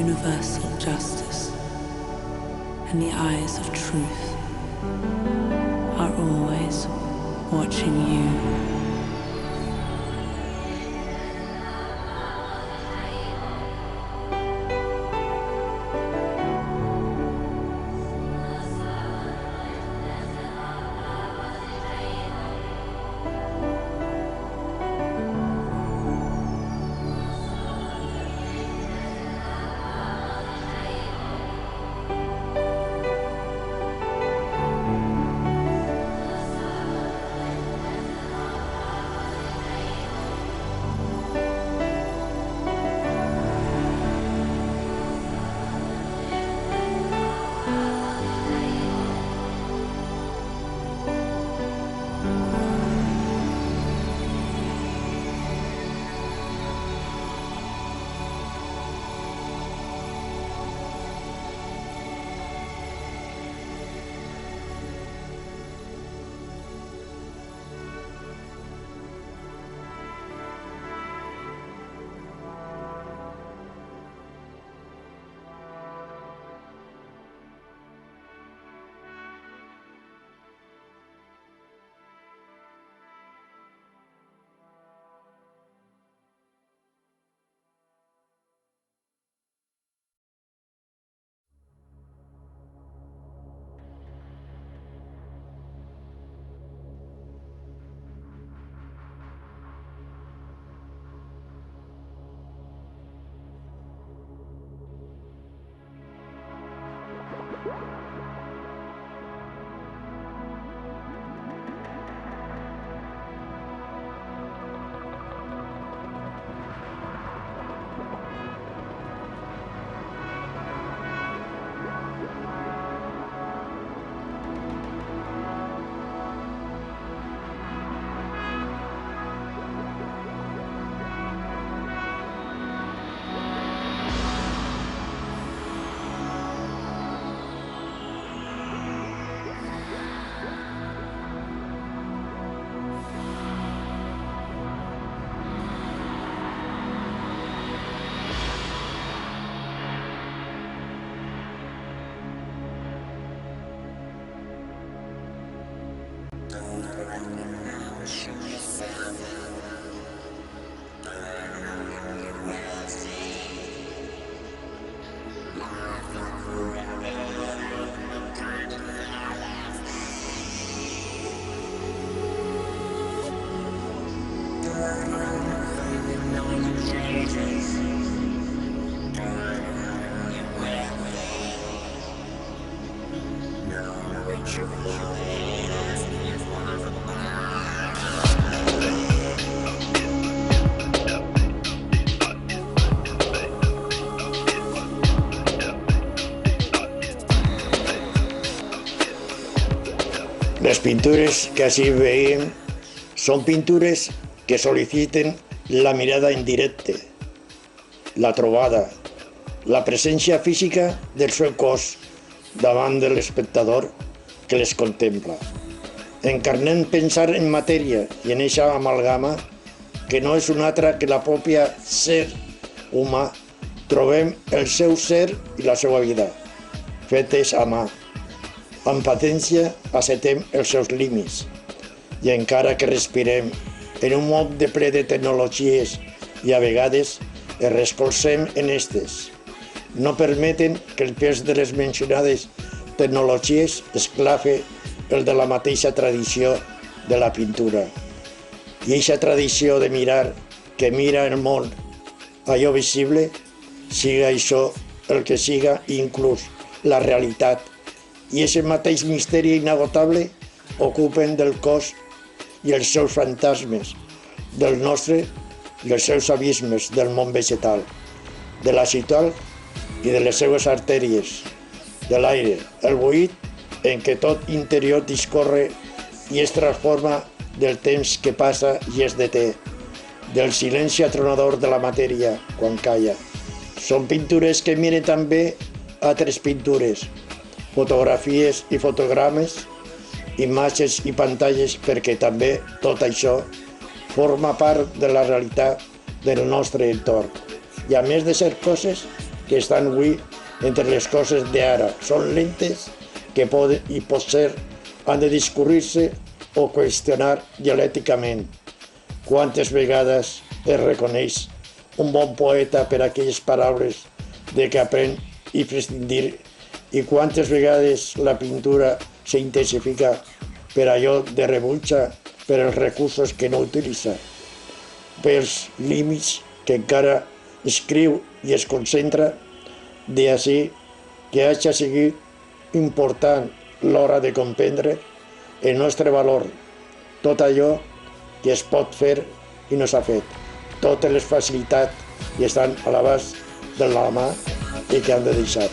universal justice, and the eyes of truth are always watching you. Les pintures que així veiem són pintures que sol·liciten la mirada en directe, la trobada, la presència física del seu cos davant de l'espectador que les contempla. Encarnem pensar en matèria i en eixa amalgama que no és una altra que la pròpia ser humà, trobem el seu ser i la seva vida, fetes a mà. Amb paciència acceptem els seus límits i encara que respirem en un món de ple de tecnologies i a vegades es recolzem en estes. No permeten que el pes de les mencionades tecnologies esclafe el de la mateixa tradició de la pintura. I aquesta tradició de mirar, que mira el món, allò visible, siga això el que siga, inclús la realitat, i aquest mateix misteri inagotable ocupen del cos i els seus fantasmes, del nostre i els seus abismes del món vegetal, de la ciutat i de les seues artèries, de l'aire, el buit en què tot interior discorre i es transforma del temps que passa i es deté, del silenci atronador de la matèria quan calla. Són pintures que miren també altres pintures, fotografies i fotogrames, imatges i pantalles, perquè també tot això forma part de la realitat del nostre entorn. I a més de ser coses, que estan avui entre les coses d'ara. Són lentes que poden i potser han de discurrir-se o qüestionar dialècticament. Quantes vegades es reconeix un bon poeta per aquelles paraules de que aprèn i prescindir, i quantes vegades la pintura s'intensifica per allò de rebutja per els recursos que no utilitza, pels límits que encara escriu i es concentra, d'ací que hagi sigut important l'hora de comprendre el nostre valor, tot allò que es pot fer i no s'ha fet, totes les facilitats que estan a l'abast de la mà i que han de deixar.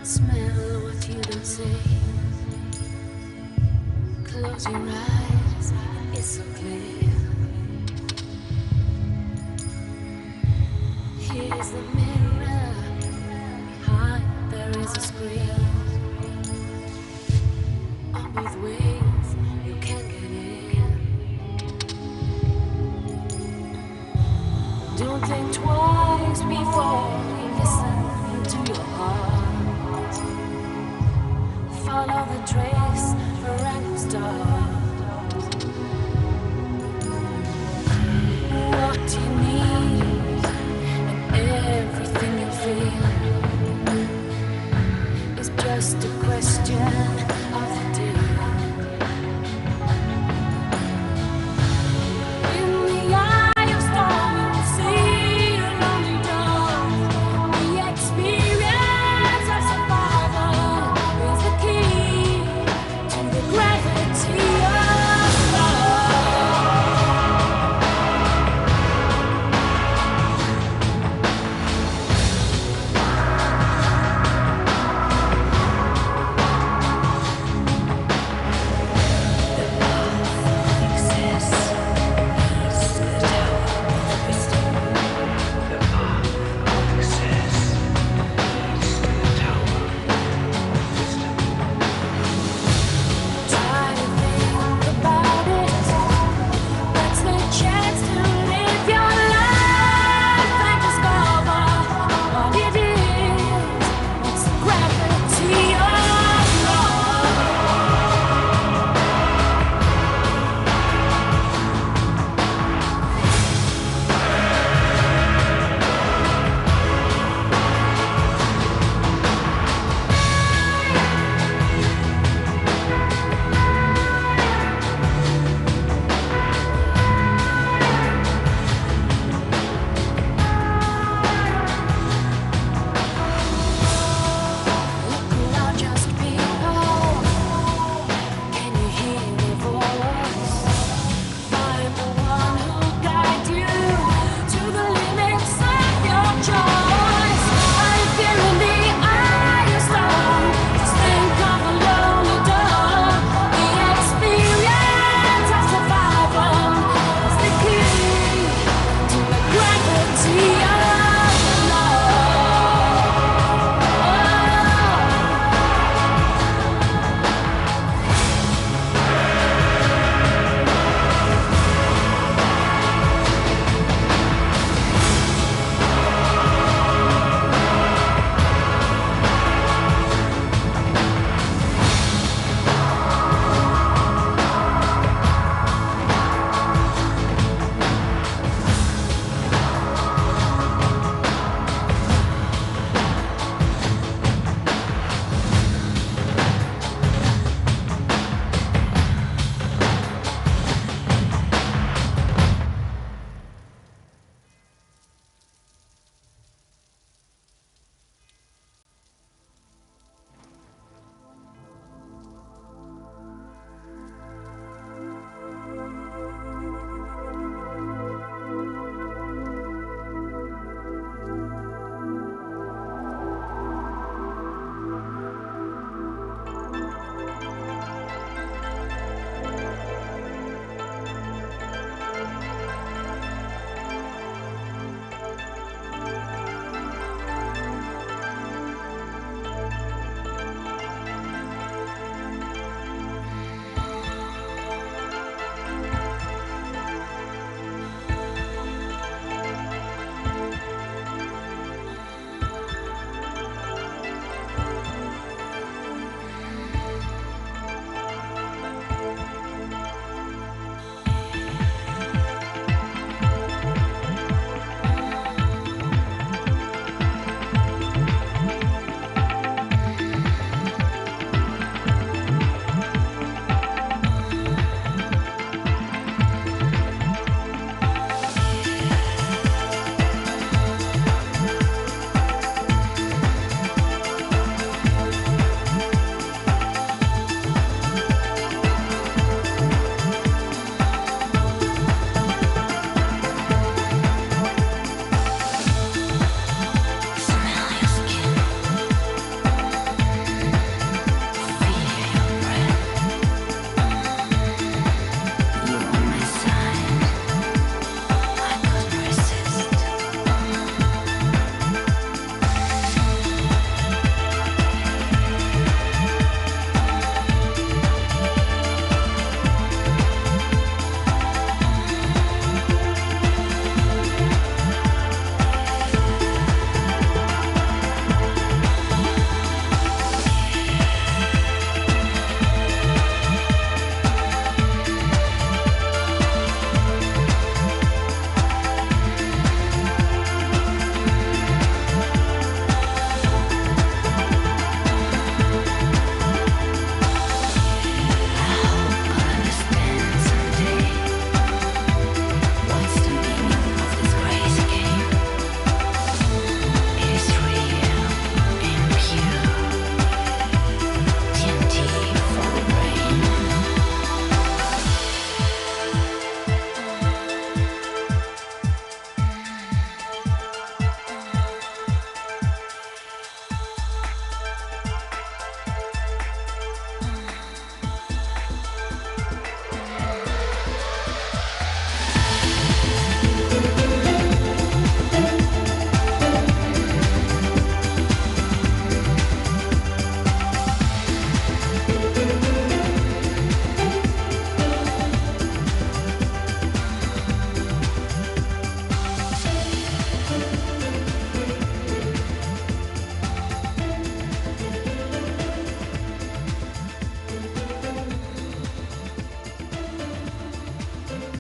Smell what you don't say. Close your eyes, it's so clear. Here's the mirror, behind there is a screen. On both ways, you can get in. Don't think twice before you listen to your heart. Follow the trace, a random star.